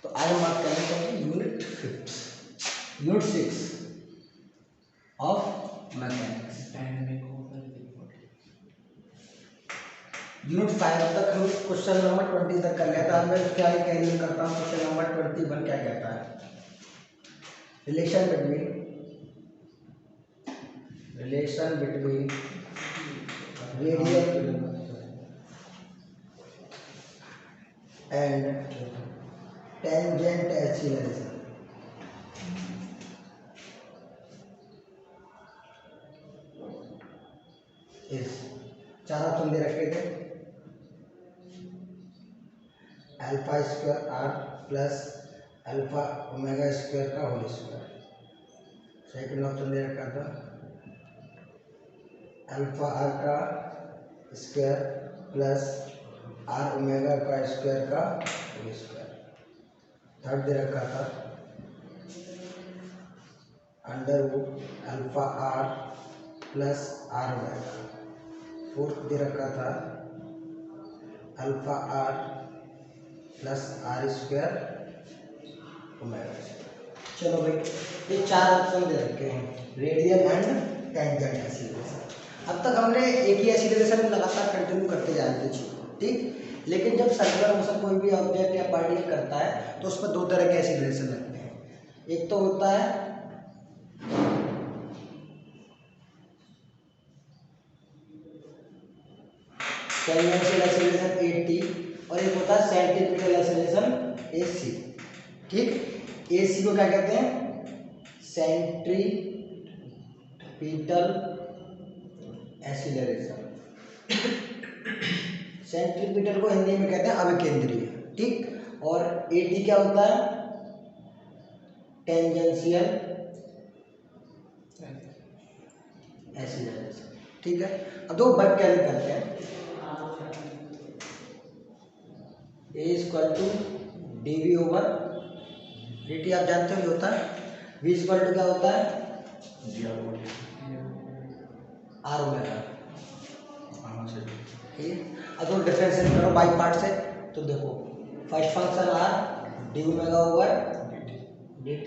तो आज हम बात करने चाहिए यूनिट 6 ऑफ मैथमेटिक्स। यूनिट 5 तक हम क्वेश्चन नंबर 20 तक कर लिया था। मैं क्या कैरियर करता हूँ, क्वेश्चन नंबर 21 क्या कहता है, relation between radial and tangent acceleration. इस चार ऑप्शन दे रखे थे, alpha square R plus alpha omega square का होल स्क्वायर। सेकंड ऑप्शन दे रखा था अल्फा आर का स्क्वायर प्लस आर ओमेगा का स्क्वायर का होल स्क्वायर। थर्ड दे रखा था under root alpha R plus R omega. Fourth दे रखा था alpha R plus R square omega square. चलो भाई, ये चार ऑप्शन दे रखे हैं, रेडियल एंड टेंजेंट एक्सीलरेशन। अब तक हमने एक ही एक्सीलरेशन लगातार कंटिन्यू करते जा रहे थे, ठीक। लेकिन जब सर्कुलर मोशन कोई भी ऑब्जेक्ट या पार्टिकल करता है तो उस पर दो तरह के एक्सीलरेशन लगते हैं। एक तो होता है टेंजेंशियल एक्सीलरेशन AT और एक होता है सेंट्रीपिटल एक्सीलरेशन AC, ठीक। AC को क्या कहते हैं, सेंट्रीपिटल एक्सीलरेशन। सेंट्रीपिटल को हिंदी में कहते हैं अभिकेंद्रीय, ठीक। और AT क्या होता है, टेंजेंशियल एक्सीलरेशन, ठीक है। अब दो वर्क कैसे करते हैं, A equal to dv over dt, आप जानते हो क्या होता है। V इक्वल टू क्या होता है, आर ओमेगा, ठीक। अब तो डिफरेंशिएट करो बाई पार्ट से, तो देखो first function R D omega over dt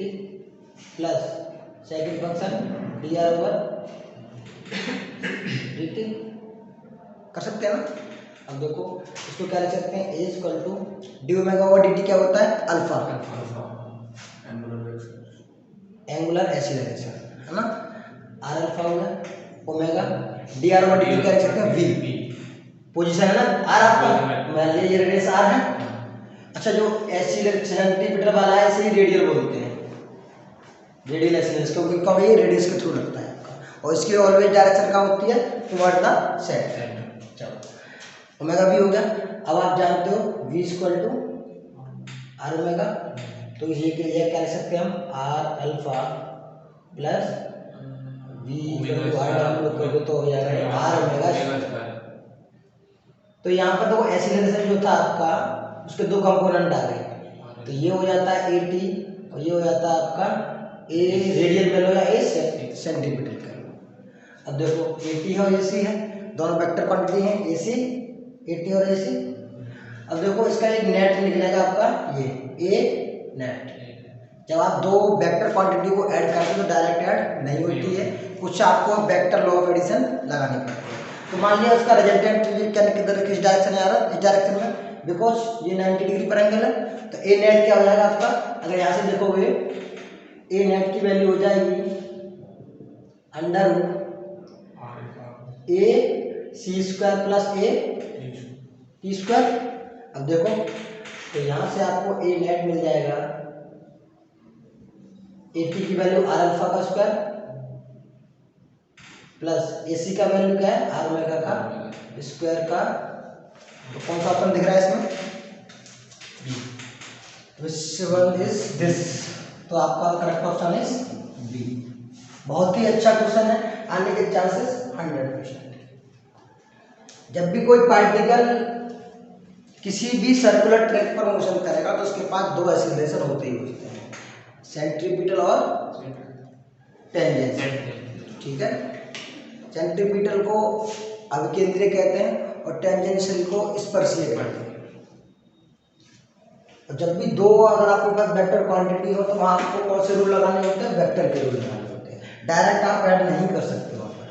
plus second function D R over dt, कर सकते हैं ना। अब देखो इसको क्या लिख सकते हैं, A equal to D omega over dt क्या होता है, अल्फा एंगुलर एक्सीलरेशन, है ना। आर अल्फा हो गया, omega D R over dt क्या लिख सकते हैं, वी पोजीशन है ना, आर आपका मान लीजिए ये रेडियस आर है। अच्छा, जो एक्सीलरेशन सेंटीमीटर वाला है इसे रेडियल बोलते हैं, रेडियल एक्सीलरेशन, क्योंकि कब ये रेडियस के थ्रू लगता है आपका, और इसकी ऑलवेज डायरेक्शन कहाँ होती है, टुवर्ड द सेंटर। चलो ओमेगा भी हो गया। अब आप जानते हो v equal to r omega, तो ये क्या लिख सकते हैं हम, r alpha plus v equal to r down लोग करोगे तो हो जाएगा आर ओमेगा। तो यहाँ पर देखो एक्सीलरेशन जो था आपका, उसके दो कंपोनेंट आ गए, तो ये हो जाता है AT और ये हो जाता है आपका A रेडियल वैल्यू या A सेंटीमीटर का। अब देखो AT है और AC है, दोनों वेक्टर क्वांटिटी हैं, AT और AC। अब देखो इसका एक नेट निकलेगा आपका, ये A नेट। जब आप दो वेक्टर क्वांटिटी को ऐड करते हो तो डायरेक्ट ऐड नहीं होती है, कुछ आपको वेक्टर लॉ ऑफ एडिशन लगानी पड़ती है। तो मान लिया उसका रिजल्टेंट क्या किस डायरेक्शन में आ रहा है, इस डायरेक्शन में, बिकॉज ये 90 डिग्री पर एंगल है। तो ए नेट क्या हो जाएगा आपका, अगर यहाँ से देखोगे ए नेट की वैल्यू हो जाएगी under root a c square plus a t square. अब देखो तो यहाँ से आपको ए नेट मिल जाएगा, ए टी की वैल्यू आर अल्फा का स्क्वायर प्लस ए सी का वैल्यू क्या है, आर ओमेगा का स्क्वायर का। तो कौन सा ऑप्शन दिख रहा है इसमें, विच वन इज दिस, तो आपका करेक्ट ऑप्शन इज बी। बहुत ही अच्छा क्वेश्चन है, आने के चांसेस 100%। जब भी कोई पार्टिकल किसी भी सर्कुलर ट्रैक पर मोशन करेगा तो उसके पास दो एक्सीलरेशन होते ही होते हैं, सेंट्रीपिटल और टेंजेंशियल, ठीक है। सेंट्रीपिटल को अभिकेंद्रीय कहते हैं और टेंजेंशियल को स्पर्शीय कहते हैं। जब भी दो अगर आपके पास वेक्टर क्वांटिटी हो तो वहाँ आपको कौन से रूल लगाने होते हैं, वेक्टर के रूल लगाने होते हैं, डायरेक्ट आप ऐड नहीं कर सकते वहाँ पर।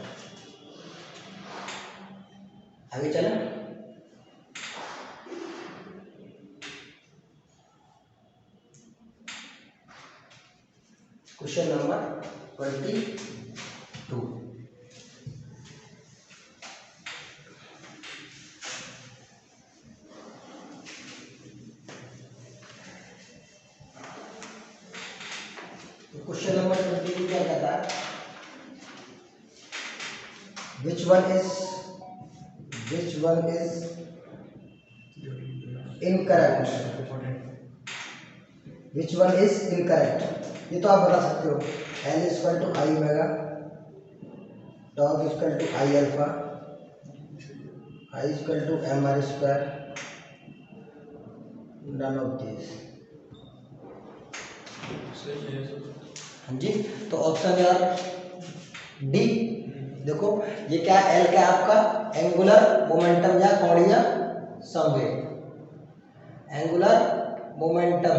आगे चलें। Question number 22। क्वेश्चन नंबर 22 क्या कहता है, which one is incorrect, which one is incorrect, ये तो आप बता सकते हो। L equal to I omega, टॉप equal to I alpha, I equal to M R square, none of this. हाँ जी, तो ऑप्शन यार डी। देखो ये क्या है, एल क्या है आपका, एंगुलर मोमेंटम या कोणीय संवेग, एंगुलर मोमेंटम।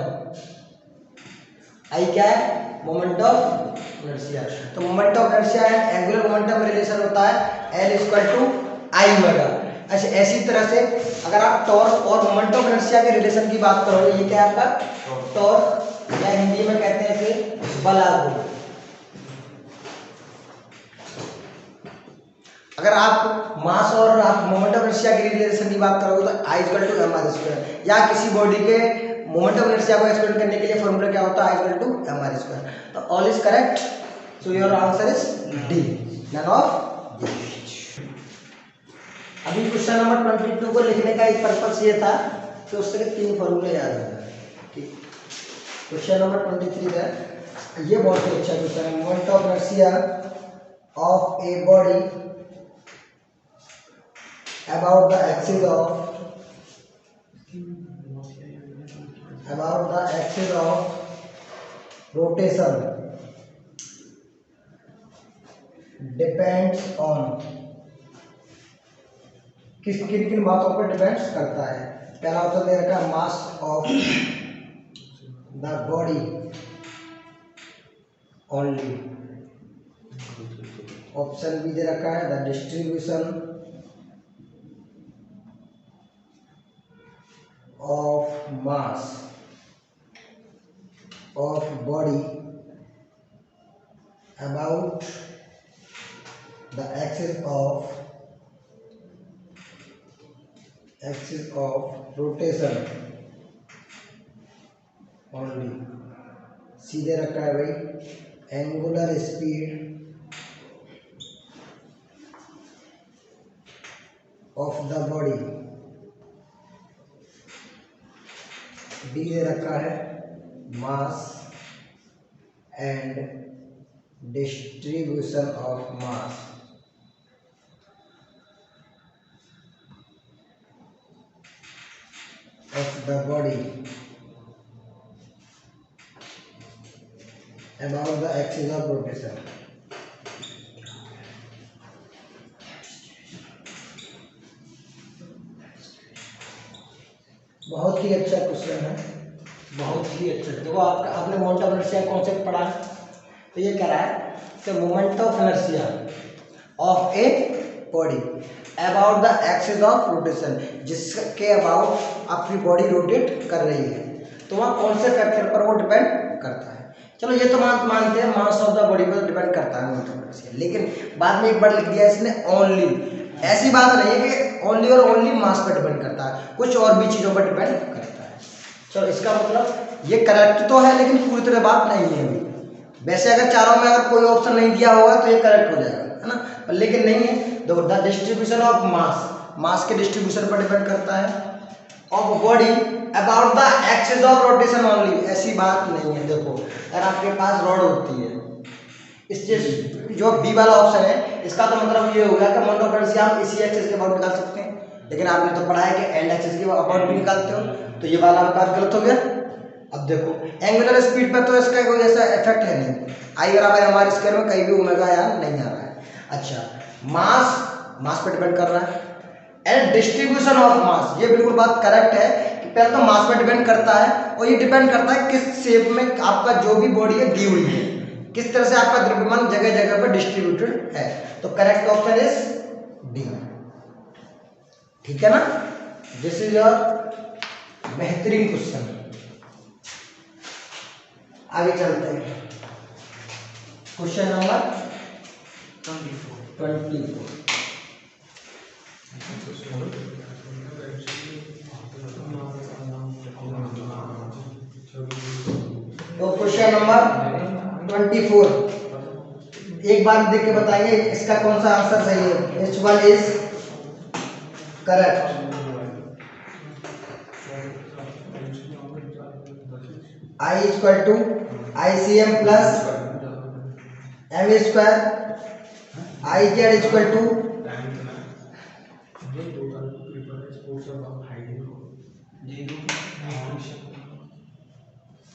आई क्या है, मोमेंट ऑफ इनर्शिया। तो moment of inertia and angular momentum relation होता है L equal to I omega. अच्छा, ऐसी तरह से अगर आप टॉर्क और मोमेंट ऑफ इनर्शिया के रिलेशन की बात करोगे, ये क्या है आपका टॉर्क, या हिंदी में कहते हैं इसे बलागुण। अगर आप मास और आप मोमेंट ऑफ इनर्शिया के रिलेशन की बात करोगे तो I equal to M R square, या किसी बॉडी के मोमेंट ऑफ इनर्शिया को एक्सप्लेन करने के लिए फॉर्मूला क्या होता है, I equal to M R square. तो all is correct, so your answer is D, none of this. अभी क्वेश्चन नंबर 22 को लिखने का एक पर्पस ये था कि उससे 3 फॉर्मूले याद हो जाए। ठीक, क्वेश्चन नंबर 23 है, ये बहुत ही अच्छा क्वेश्चन है। Moment of inertia of a body about the axis of rotation depends on, किन किन बातों पर डिपेंड्स करता है। पहला ऑप्शन दे रखा है mass of the body only, option B दे रखा है the distribution of mass of body about the axis of rotation only। सीधे रखा है भाई angular speed of the body. D दे रखा है mass and distribution of mass of the body about the axis of rotation. बहुत ही अच्छा क्वेश्चन है, बहुत ही अच्छा। देखो आपका आपने मोमेंट ऑफ इनर्शिया कॉन्सेप्ट पढ़ा है, तो ये कह रहा है कि moment of inertia of a body about the axis of rotation, जिसके अबाउट आपकी बॉडी रोटेट कर रही है, तो वहाँ कौन से फैक्टर पर वो डिपेंड करता है। चलो ये तो मानते हैं मास ऑफ द बॉडी पर डिपेंड करता है मोमेंट ऑफ इनर्शिया, लेकिन बाद में एक बार लिख दिया इसने ओनली। ऐसी बात नहीं है कि ओनली और ओनली मास पर डिपेंड करता है, कुछ और भी चीज़ों पर डिपेंड करता है। चलो इसका मतलब ये करेक्ट तो है, लेकिन पूरी तरह बात नहीं है अभी। वैसे अगर चारों में अगर कोई ऑप्शन नहीं दिया होगा तो ये करेक्ट हो जाएगा, है ना, लेकिन नहीं है। देखो द डिस्ट्रीब्यूशन ऑफ मास के डिस्ट्रीब्यूशन पर डिपेंड करता है, of body about the axis of rotation only, ऐसी बात नहीं है। देखो अगर आपके पास रॉड होती है, इस जो बी वाला ऑप्शन है, इसका तो मतलब ये हो गया कि मोमेंट ऑफ इनर्शिया हम इसी एक्सिस के अबाउट निकाल सकते हैं, लेकिन आपने तो पढ़ा है कि एंड एक्सिस के अबाउट भी निकालते हो, तो ये वाला बात गलत हो गया। अब देखो एंगुलर स्पीड पर तो इसका कोई ऐसा इफेक्ट है नहीं, आई बराबर एम आर स्क्वायर में कहीं भी ओमेगा यहाँ नहीं आ रहा है। अच्छा, मास पर डिपेंड कर रहा है एंड डिस्ट्रीब्यूशन ऑफ मास, ये बिल्कुल बात करेक्ट है कि पहले तो मास पे डिपेंड करता है, और ये डिपेंड करता है किस शेप में आपका जो भी बॉडी है दी हुई है, किस तरह से आपका द्रव्यमान जगह जगह पर डिस्ट्रीब्यूटेड है। तो करेक्ट ऑप्शन इज डी। ठीक है ना, दिस इज योर बेहतरीन क्वेश्चन। आगे चलते हैं, क्वेश्चन नंबर 24। तो क्वेश्चन नंबर 24 एक बार देख के बताइए इसका कौन सा आंसर सही है। H1 is correct. I equal to ICM plus M square, IZ equal to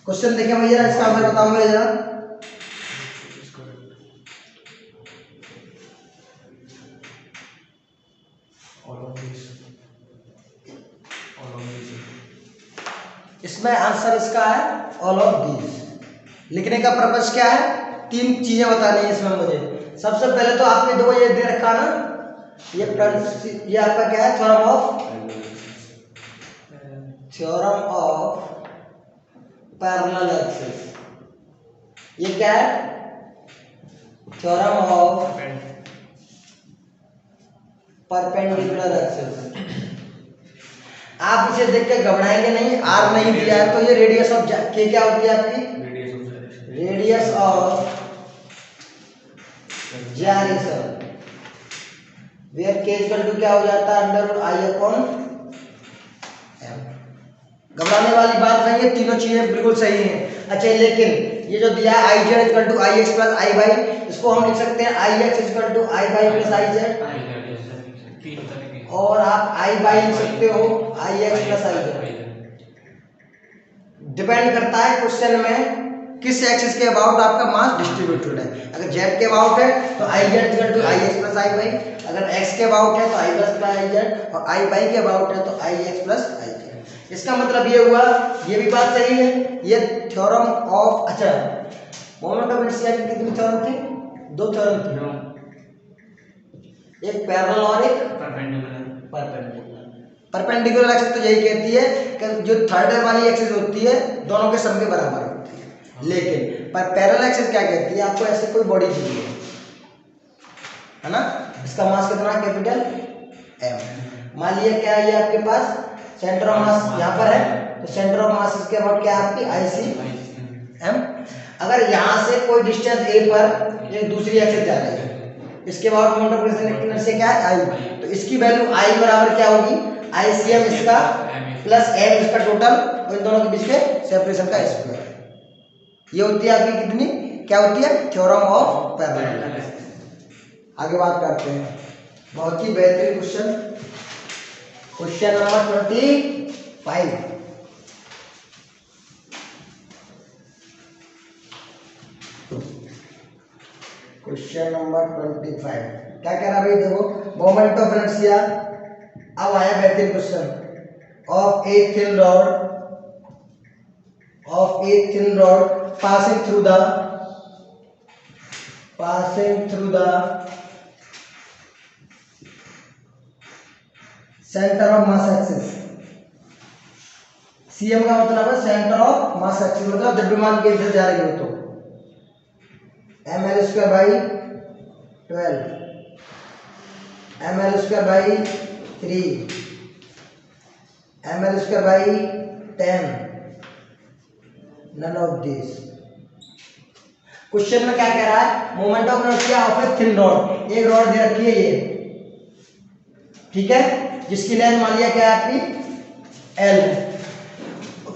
question देखिए भैया, इसका आंसर बताऊंगा जरा। इसमें आंसर इसका है ऑल ऑफ दीज। लिखने का पर्पस क्या है, 3 चीजें बतानी है इसमें मुझे। सबसे पहले तो आपने दो ये दे रखा ना, ये आपका क्या है, थ्योरम ऑफ पैरेलल एक्सिस। ये क्या है, थ्योरम ऑफ परपेंडिकुलर एक्सिस। आप इसे देख के घबराएंगे नहीं, आर नहीं दिया है तो ये रेडियस ऑफ के क्या होती है आपकी, रेडियस ऑफ जाइरेशन, वेयर के इक्वल टू क्या हो जाता है, अंडर आई अपॉन एम। घबराने वाली बात नहीं है, तीनों चीजें बिल्कुल सही हैं। अच्छा, लेकिन ये जो दिया है I Z equal to I x plus I Y, इसको हम लिख सकते हैं I X equal to I Y plus I Z, और आप आई वाई लिख सकते हो I x plus I Z. Depend करता है क्वेश्चन में किस एक्सिस के अबाउट आपका मास डिस्ट्रीब्यूटेड है। अगर जेड के अबाउट है तो I Z equal to I x plus I y, अगर एक्स के अबाउट है तो आई प्लस आई जेड, और आई वाई के अबाउट है तो आई एक्स प्लस आई जेड। इसका मतलब ये हुआ, ये भी बात सही है, ये थ्योरम ऑफ, अच्छा मोमेंट ऑफ इनर्शिया की कितनी थ्योरम थी, 2 थ्योरम थी, एक पैरेलल और एक परपेंडिकुलर। परपेंडिकुलर एक्सिस तो यही कहती है कि जो थर्ड वाली एक्सिस होती है दोनों के सम के बराबर होती है, लेकिन पर पैरेलल एक्सिस क्या कहती है, आपको ऐसे कोई बॉडी चाहिए है ना, इसका मास कितना, कैपिटल M। मान लिया क्या है ये आपके पास सेंटर ऑफ मास यहाँ पर है, तो सेंटर ऑफ मास इसके अबाउट क्या है आपकी ICM। अगर यहाँ से कोई डिस्टेंस A पर ये दूसरी एक्सिस जा रही है, इसके बाद मोमेंट ऑफ इनर्शिया क्या है I, तो इसकी वैल्यू I बराबर क्या होगी, ICM इसका प्लस M इसका टोटल, और इन दोनों के बीच के सेपरेशन का स्क्वायर। ये होती है आपकी कितनी, क्या होती है, थ्योरम ऑफ पैरेलल। आगे बात करते हैं, बहुत ही बेहतरीन question, question number 25। Question number 25 क्या कह रहा है भाई, देखो मोमेंट ऑफ इनर्शिया। अब आया बेहतरीन question, of a thin rod passing through the centre of mass axis. CM का मतलब है सेंटर ऑफ मास एक्सिस, मतलब द्रव्यमान के इधर जा रही हो तो ml square by 12, ml square by 3, ml square by 10, none of this. Question में क्या कह रहा है, moment of inertia of a thin rod. एक रॉड दे रखी है ये, ठीक है, जिसकी लेंथ मान लिया क्या है आपकी L।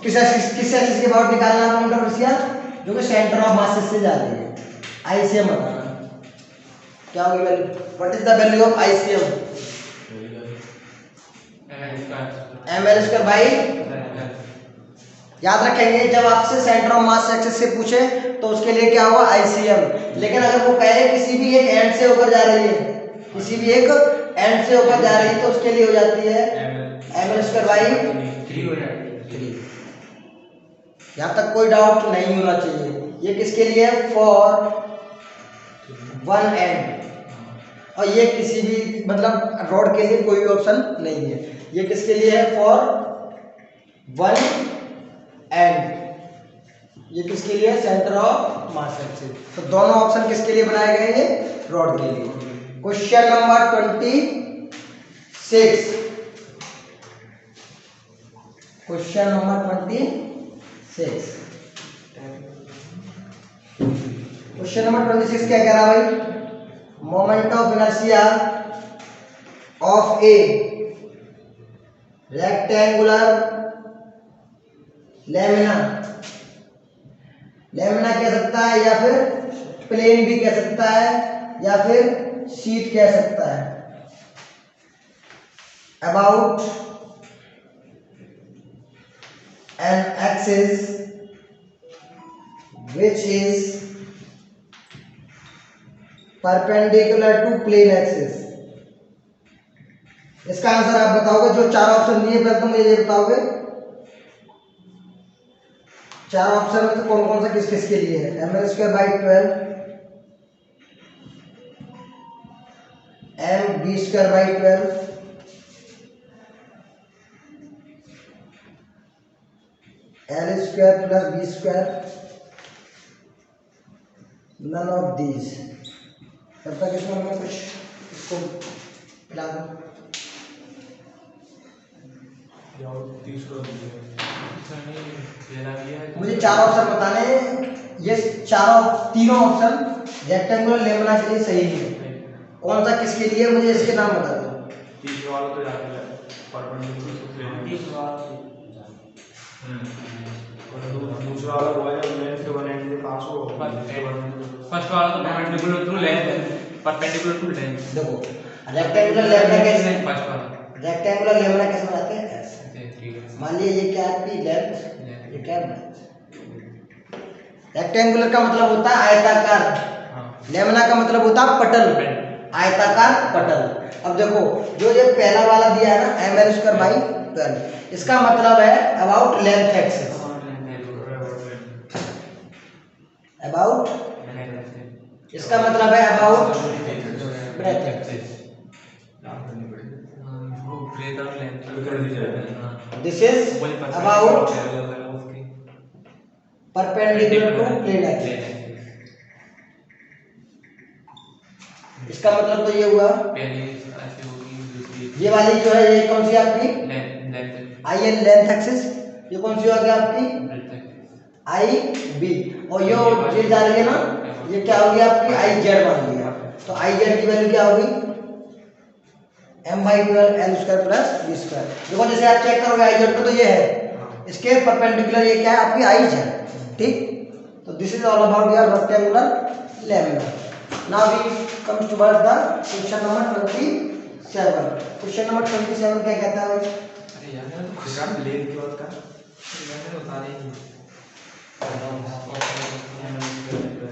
किस एक्सिस के अबाउट निकालना है मोमेंट ऑफ इनर्शिया, जो कि सेंटर ऑफ मास से जा रही है। ICM बताना क्या होगी value, what is the value of ICM, ml square by, याद रखेंगे जब आपसे सेंटर ऑफ मास एक्सिस से पूछे तो उसके लिए क्या होगा ICM। लेकिन अगर वो कहे किसी भी एक एंड से होकर जा रही है, किसी भी एक एंड से होकर जा रही है तो उसके लिए हो जाती है ml स्क्वायर बाई 3 हो जाती है, 3। यहाँ तक कोई डाउट नहीं होना चाहिए। ये किसके लिए है? For 1 and. और ये किसी भी मतलब रॉड के लिए कोई भी ऑप्शन नहीं है। ये किसके लिए है? For 1 and. ये किसके लिए? Centre of mass axis. तो दोनों ऑप्शन किसके लिए बनाए गए हैं? रॉड के लिए। Question number 26। Question number 26। Question number 26 क्या कह रहा है भाई? Moment of inertia of A rectangular lamina. Lamina कह सकता है, या फिर प्लेन भी कह सकता है, या फिर शीट कह सकता है। About an axis which is perpendicular to plane axis। इसका आंसर आप बताओगे। जो 4 ऑप्शन दिए पहले तो मुझे ये बताओगे 4 ऑप्शन में तो कौन कौन सा किस किस के लिए है? ml²/12, mb²/12, l² + b², none of these। तब तक इसमें मैं कुछ इसको मिला दूं। मुझे 4 ऑप्शन बताने हैं। ये तीनों ऑप्शन रेक्टेंगुलर लेमिना के लिए सही है। कौन सा किसके लिए? मुझे इसके नाम बता दो। तीसरा वाला तो याद है, परपेंडिकुलर टू प्लेन। तीसरा और दूसरा वाला वो है जब लेंथ के 1 एंड के पास हो। फर्स्ट वाला तो perpendicular to length, perpendicular to length. देखो रेक्टेंगुलर लेमिना कैसे? फर्स्ट वाला रेक्टेंगुलर लेमिना कैसे बनाते हैं? ऐसे। ठीक है। मान लीजिए ये क्या है आपकी लेंथ, ये क्या है? रेक्टेंगुलर का मतलब होता है आयताकार, लेमिना का मतलब होता है पटल, आयताकार पटल। अब देखो जो ये पहला वाला दिया है ना ml²/12, इसका मतलब है अबाउट लेंथ एक्सिस। अबाउट, इसका मतलब है about breadth axis. This is about perpendicular to plane axis. इसका मतलब तो ये हुआ। ये वाली जो है ये कौन सी आपकी? I n length axis. ये कौन सी होगी आपकी? I b. और ये जा रही है ना, ये क्या होगी आपकी? आई जेड मान लिया। तो आई जेड की वैल्यू क्या होगी? m/12 l² + b²। देखो जैसे आप चेक करोगे आई जेड को तो ये है, इसके परपेंडिकुलर ये क्या है आपकी? I z. ठीक। तो this is all about your rectangular lamina. Now we comes towards the question number 27। Question number 27 क्या कहता है? अरे यार मैं तो खुद का प्लेन क्या होता है मैंने बता नहीं।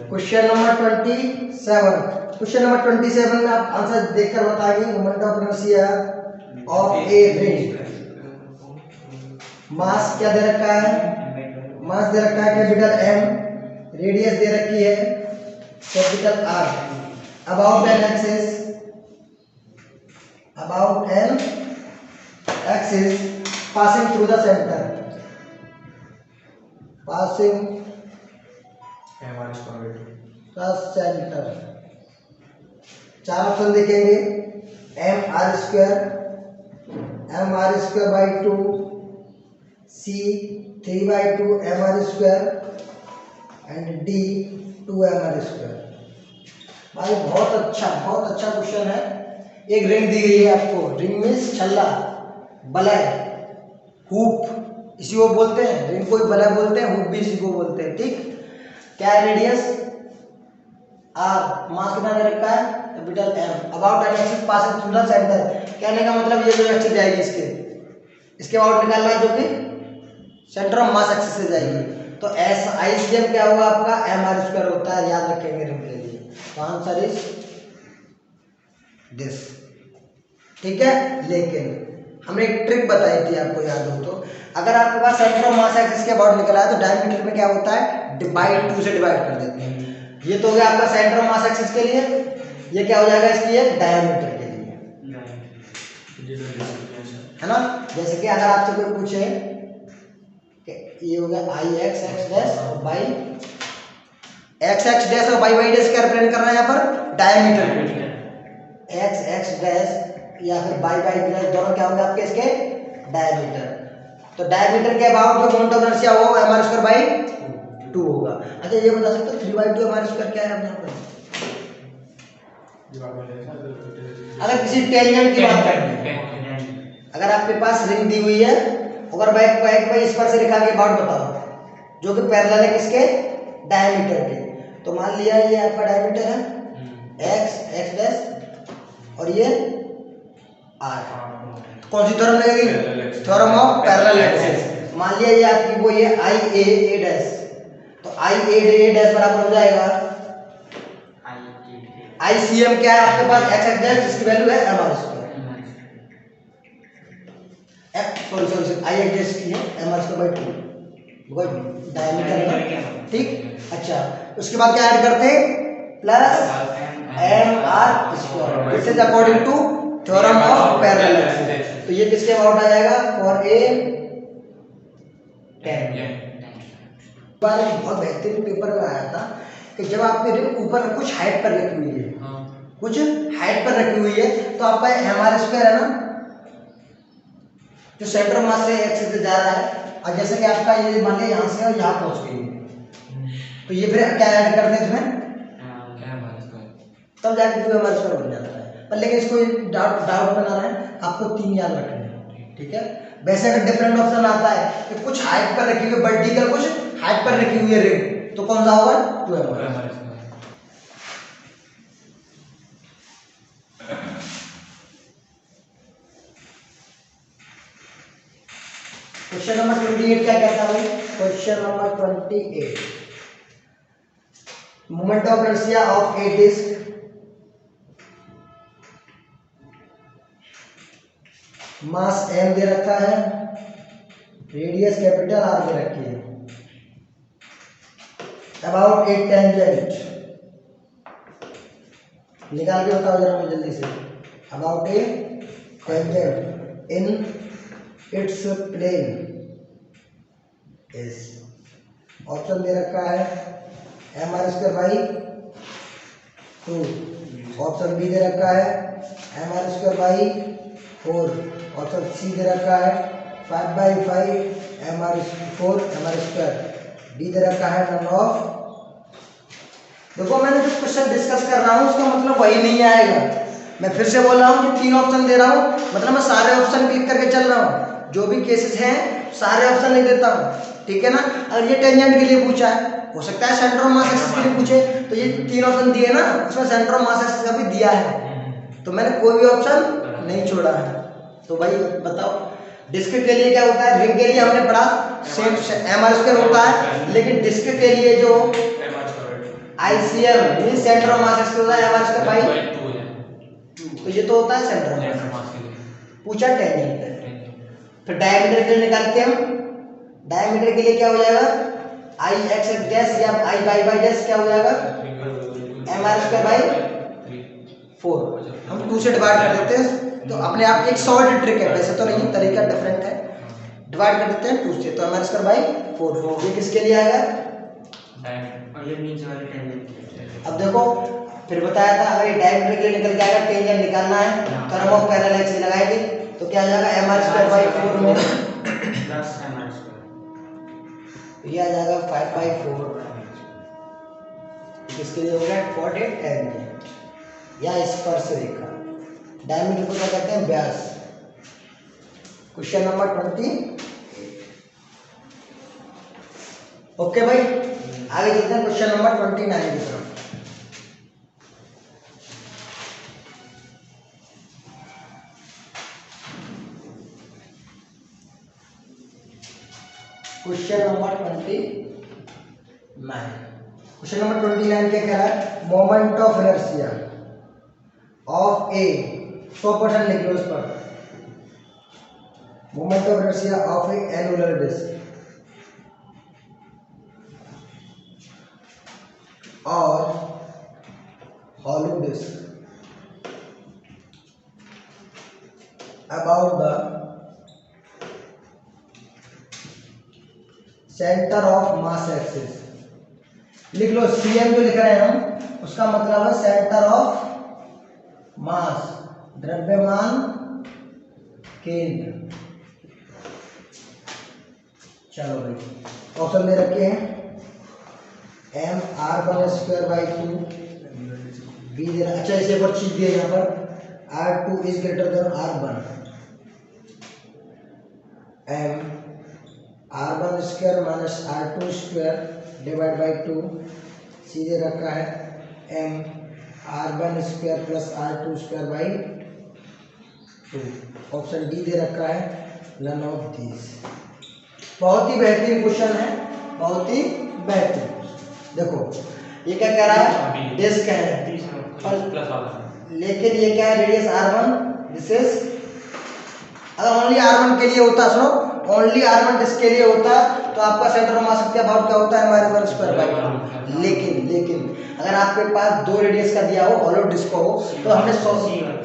Question number 27। क्वेश्चन नंबर 27 में आप आंसर देखकर बताएंगे। Moment of inertia of a ring. Mass क्या दे रखा है? मास दे रखा है कैपिटल M, रेडियस दे रखी है capital R। About an axis, about an axis passing through the centre, passing the centre. 4 option देखेंगे mr²/2, c 3/2 mr² and d 2mr²। भाई बहुत अच्छा क्वेश्चन है। एक रिंग दी गई है आपको। रिंग मीन्स छल्ला, बलय, हुप इसी को बोलते हैं। रिंग को बलय बोलते हैं, हुप भी इसी को बोलते हैं। ठीक। क्या रेडियस r, मास कितना दे रखा है capital M। About an axis passing through the centre. कहने का मतलब ये जो एक्सिस जाएगी इसके अबाउट निकालना है जो कि सेंटर ऑफ मास एक्सिस से जाएगी। तो एस आईसीएम क्या होगा आपका? mr² होता है। याद रखेंगे रिंग के लिए। तो आंसर इज दिस। ठीक है। लेकिन हमने एक ट्रिक बताई थी, आपको याद हो तो, अगर आपके पास सेंटर ऑफ मास एक्सिस के अबाउट निकला है तो डायमीटर में क्या होता है, डिवाइड 2 से डिवाइड कर देते हैं। ये तो हो गया आपका सेंटर ऑफ मास एक्सिस के लिए, ये क्या हो जाएगा इसकी एक डायमीटर के लिए, है ना। जैसे कि अगर आपसे कोई पूछे कि ये हो गया आई एक्स एक्स डैश और बाई एक्स एक्स डैश और बाई बाई डैश क्या रिप्रेजेंट कर रहा है यहाँ पर, डायमीटर। एक्स एक्स डैश या फिर बाई बाई डैश दोनों क्या होंगे आपके इसके डायमीटर। तो डायमीटर के अबाउट जो मोमेंट ऑफ इनर्शिया हो mr स्क्वायर बाई 2 होगा। अच्छा ये बता सकते हो 3/2 mr स्क्वायर क्या है अपने यहाँ पर? अगर किसी टेंजेंट की बात करें, अगर आपके पास रिंग दी हुई है, अगर बैक बैक में स्पर्श रेखा के अबाउट बताओ जो कि पैरेलल है किसके, डायमीटर के, तो मान लिया ये आपका डायमीटर है एक्स एक्स डैश और ये आर, कौन सी थ्योरम लगेगी, थ्योरम ऑफ पैरेलल एक्सिस। मान लिया ये आपकी वो ये आई ए डैश, तो आई ए डैश बराबर हो जाएगा आई सी एम क्या है आपके पास एक्स एक्स डैश जिसकी वैल्यू है M R square, sorry I x dash की है M R square by 2 because diameter है, ठीक। अच्छा उसके बाद क्या ऐड करते हैं, plus m are square, this is according to theorem of parallel axis. तो ये किसके अबाउट आ जाएगा, फॉर ए 10 बार बहुत बेहतरीन पेपर में आया था कि जब आपके रिंग ऊपर कुछ हाइट पर रखी हुई है, कुछ हाइट पर रखी हुई है, तो आपका एम आर स्क्वायर है ना जो सेंटर ऑफ मास से एक्सिस से जा रहा है, और जैसे कि आपका ये मान लिया यहाँ से और यहाँ पहुँच गई, तो ये फिर क्या ऐड करते हैं इसमें, तब जाके 2 mr स्क्वायर बन जाता है। पर लेकिन इसको डाउट बना रहा है, आपको 3 याद रखने हैं, ठीक है। वैसे अगर डिफरेंट ऑप्शन आता है कि कुछ हाइट पर रखी हुई वर्टिकल, कुछ हाइट पर रखी हुई है रिंग, तो कौन सा होगा, 2 mr। क्वेश्चन नंबर 28 क्या कहता है, question number 28, moment of inertia of a disc mass m दे रखा है, रेडियस कैपिटल R दे रखी है, अबाउट ए टेंजेंट, निकाल के बताओ जरा मुझे जल्दी से, about a tangent in its plane is, option दे रखा है M R square by 2, option B दे रखा है M R square by 4, option C दे रखा है 5/5 M R 4 M are square, D दे रखा है नन ऑफ। देखो मैंने जो क्वेश्चन डिस्कस कर रहा हूँ उसका मतलब वही नहीं आएगा, मैं फिर से बोल रहा हूँ कि 3 ऑप्शन दे रहा हूँ, मतलब मैं सारे ऑप्शन क्लिक करके चल रहा हूँ, जो भी केसेस हैं सारे ऑप्शन नहीं देता हूँ, ठीक है ना। अगर ये टेंजेंट के लिए पूछा है, हो सकता है सेंटर ऑफ मास एक्सिस के लिए पूछे, तो ये 3 ऑप्शन दिए ना, उसमें सेंटर ऑफ मास एक्सिस का भी दिया है, तो मैंने कोई भी ऑप्शन नहीं छोड़ा है। तो भाई बताओ डिस्क के लिए क्या होता है, रिंग के लिए हमने पढ़ा सेम एम आर स्क्वायर होता है, लेकिन डिस्क के लिए जो ICM means centre of mass axis होता है एम आर स्क्वायर बाई 2, तो ये तो होता है सेंटर ऑफ मास। पूछा टेंजेंट, फिर डायमीटर के लिए निकालते हैं हम, डायमीटर के लिए क्या हो जाएगा, आई एक्स डैश या आई बाई बाई डैश क्या हो जाएगा, एम आर स्क्वायर बाई 4, हम 2 से डिवाइड कर देते हैं, तो अपने आप एक शॉर्ट ट्रिक है, वैसे तो नहीं, तरीका डिफरेंट है, डिवाइड कर देते हैं 2 से, तो एम आर स्क्वायर बाई 4, ये किसके लिए आएगा, अब देखो फिर बताया था अगर ये डायमीटर के लिए निकल के आएगा, टेंजेंट निकालना है, थ्योरम ऑफ पैरेलल एक्सिस लगाएंगे, तो क्या आ जाएगा एम आर स्क्वायर बाई 4 में प्लस एम आर स्क्वायर, ये आ जाएगा 5/4, किसके लिए हो गया, फॉर ए टेंजेंट या स्पर्श रेखा, डायमीटर को क्या कहते हैं, व्यास। क्वेश्चन नंबर 20, ओके भाई आगे चलते हैं क्वेश्चन नंबर 29 की तरफ। क्वेश्चन नंबर 29, क्वेश्चन नंबर 29 क्या कह रहा है, moment of inertia of a 100% लिख लो इस पर, moment of inertia of a annular disc और hollow disk about the center of mass axis। लिख लो CM जो लिख रहे हैं हम, उसका मतलब है सेंटर ऑफ मास, द्रव्यमान केंद्र। चलो भाई ऑप्शन दे रखे हैं M R one square by 2 B दे रहा। अच्छा इसे पर चीज दिया यहाँ पर R2 is greater than R1, M R1 square minus R2 square divide by 2, C दे रखा है M R1 square plus R2 square by 2। Option D दे रखा है नन ऑफ दिस। बहुत ही बेहतरीन क्वेश्चन है, बहुत ही बेहतरीन। देखो ये क्या कह रहा है, डिस्क है लेकिन ये क्या है, रेडियस R1, दिस इज, अगर ओनली R1 के लिए होता, सुनो ओनली R1 डिस्क के लिए होता तो आपका सेंटर ऑफ मास अबाउट क्या होता है हमारे स्क्वायर बाई। लेकिन अगर आपके पास दो रेडियस का दिया हो, हॉलो डिस्क हो, तो हमने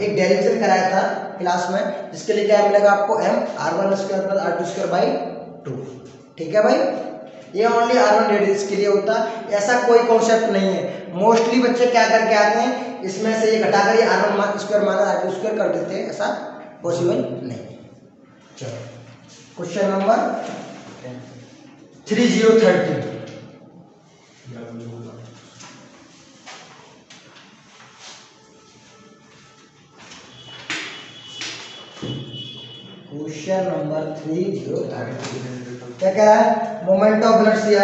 एक डेरिवेशन कराया था क्लास में, जिसके लिए क्या मिलेगा आपको m R1 square plus R2 square by 2। ठीक है भाई, ये ओनली R1 रेडियस के लिए होता, ऐसा कोई कॉन्सेप्ट नहीं है। मोस्टली बच्चे क्या करके आते हैं, इसमें से ये घटाकर ये R1 square minus R2 square कर देते हैं, ऐसा पॉसिबल नहीं। चलो क्वेश्चन नंबर 3013। क्वेश्चन नंबर 3013 क्या कह रहा है, moment of inertia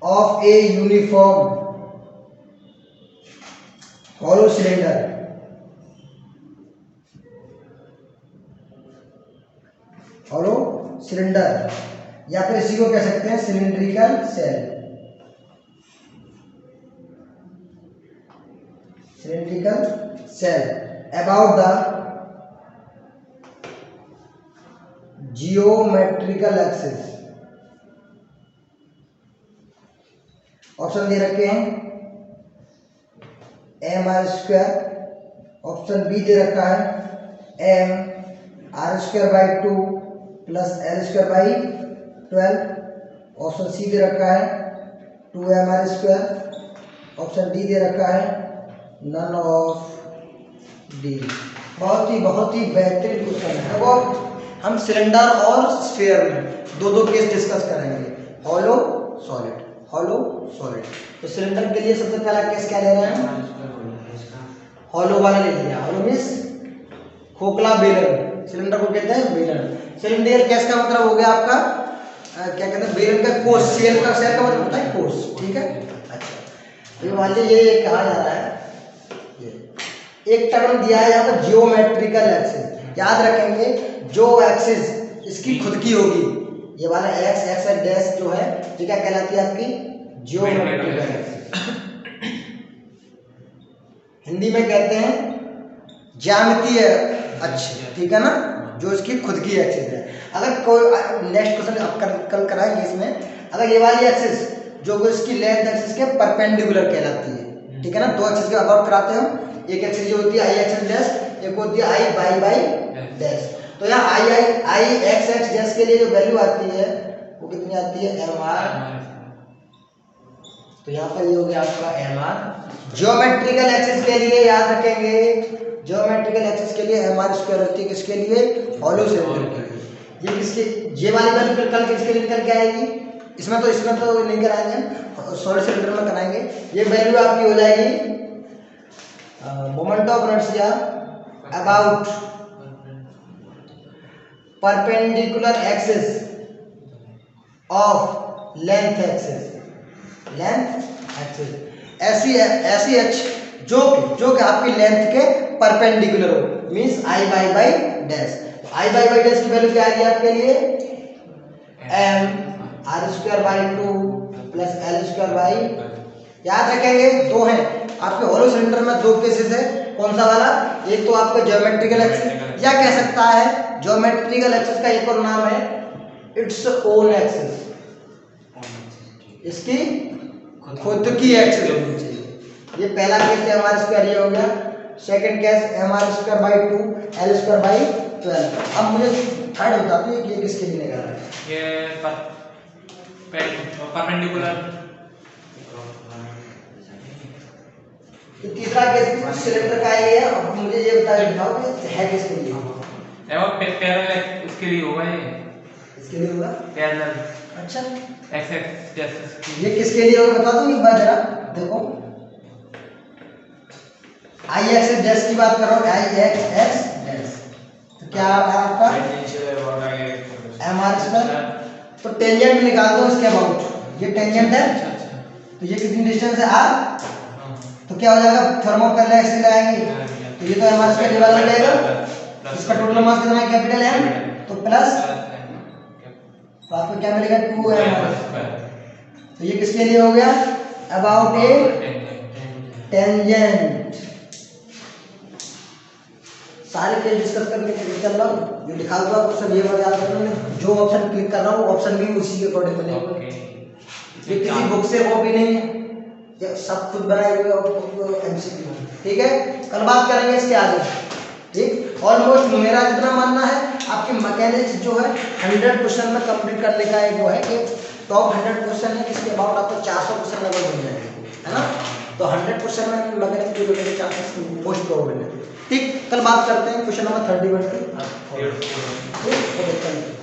of a uniform hollow cylinder या फिर इसी को कह सकते हैं cylindrical shell about the geometrical axis. Option दे रखे हैं M are square, option B दे रखा है M R square by 2 plus L square by 12, option C दे रखा है 2m R square, option D दे रखा है नन ऑफ डी। बहुत ही बेहतरीन क्वेश्चन है। वो हम सिलेंडर और स्फीयर में दो केस डिस्कस करेंगे, हॉलो सॉलिड। तो सिलेंडर के लिए सबसे पहला केस क्या ले रहे हैं, हॉलो वाला ले लिया। हॉलो मींस खोखला बेलन, सिलेंडर को कहते हैं बेलन। सिलेंडर केस का मतलब हो गया आपका क्या कहते हैं, बेलन का कोस, सेल का मतलब होता है कोस। ठीक है, अच्छा तो मान लीजिए ये कहा जा रहा है, ये एक टर्म दिया है यहाँ पर जियोमेट्रिकल एक्सिस। याद रखेंगे जो एक्सिस इसकी खुद की होगी, ये वाला एक्स डैश जो है ये क्या कहलाती है आपकी जियोमेट्रिकल एक्सिस। हिंदी में कहते हैं ज्यामितीय अक्ष, ठीक है ना, जो इसकी खुद की एक्सिस है। अगर कोई नेक्स्ट क्वेश्चन आप कल कराएंगे इसमें, अगर ये वाली एक्सिस जो इसकी लेंथ एक्सिस के परपेंडिकुलर कहलाती है, ठीक है ना, दो एक्सिस के अबाउट कराते हैं हम। एक एक्सिस जो होती है आई एक्स डैश, एक होती है आई बाई बाई डैश। तो यहाँ आई एक्स एक्स डैश के लिए जो वैल्यू आती है वो कितनी आती है, एम आर। तो यहाँ पर ये हो गया आपका एम आर। ज्योमेट्रिकल एक्सिस के लिए याद रखेंगे, ज्योमेट्रिकल एक्सिस के लिए एम आर स्क्वायर होती है, किसके लिए, हॉलो सिलेंडर के लिए। ये किसके, ये वाली वैल्यू कल किसके लिए निकल के आएगी, इसमें तो नहीं कराएंगे, सॉलिड सिलेंडर में कराएंगे। ये वैल्यू आपकी हो जाएगी moment of inertia about perpendicular axis of length axis. ऐसी एक्स जो कि आपकी लेंथ के परपेंडिकुलर हो, means I by dash. I by dash की वैल्यू क्या आ गई आपके लिए, m are square by 2 plus L square by. याद रखेंगे दो हैं आपके हॉलो सिलेंडर में, दो केसेस है। कौन सा वाला, एक तो आपका ज्योमेट्रिकल एक्सिस या कह सकता है ज्योमेट्रिकल एक्सिस का एक और नाम है इट्स ओन एक्सिस, इसकी खुद की एक्सिस होनी चाहिए। ये पहला केस है एम आर स्क्वायर, ये हो गया। Second case m are square by 2 l square by 12। अब मुझे थर्ड बता दो ये किसके लिए निकल रहा है? ये परपेंडिकुलर। तीसरा केस सिलेंडर का ही है। अब मुझे ये बताओ कि है किसके लिए? पैरेलल उसके लिए होगा, ये इसके लिए होगा पैरेलल। अच्छा, एक्स एक्स जैसे ये किसके लिए होगा बता दो एक बार जरा। देखो आई एक्स डैश की बात कर रहा हूँ, आई एक्स एक्स डैश, तो क्या आ रहा है आपका एम आर स्क्वायर। तो टेंजेंट निकाल दो इसके अबाउट, ये टेंजेंट है तो ये कितनी डिस्टेंस है आर, तो क्या हो जाएगा थर्मोपैरल एक्सिस लगाएंगे तो ये तो एम आर स्क्वायर डिवाइड हो जाएगा, इसका टोटल मास कितना है कैपिटल एम, तो प्लस तो आपको क्या मिलेगा 2m। तो ये किसके लिए हो गया? About a tangent. सारे केस डिस्कस करने के लिए चल रहा हूँ, जो लिखा हुआ क्वेश्चन ये बात याद रखना, जो ऑप्शन क्लिक कर रहा हूँ ऑप्शन भी उसी के अकॉर्डिंग मिलेगा। ये किसी बुक से कॉपी नहीं है, ये सब खुद बनाए हुए एमसीक्यू। ठीक है, कल बात करेंगे इसके आगे। ठीक, ऑलमोस्ट मेरा जितना मानना है आपके मैकेनिक्स जो है 100 क्वेश्चन में कंप्लीट करने का जो है कि टॉप 100 क्वेश्चन है, इसके अबाउट आपको 400 क्वेश्चन लगभग बन जाएंगे, है ना। तो 100 क्वेश्चन में मैकेनिक्स जो है चांसेस मोस्ट प्रोबेबल है। ठीक, कल बात करते हैं क्वेश्चन नंबर 31 की। ठीक, तो देखते हैं।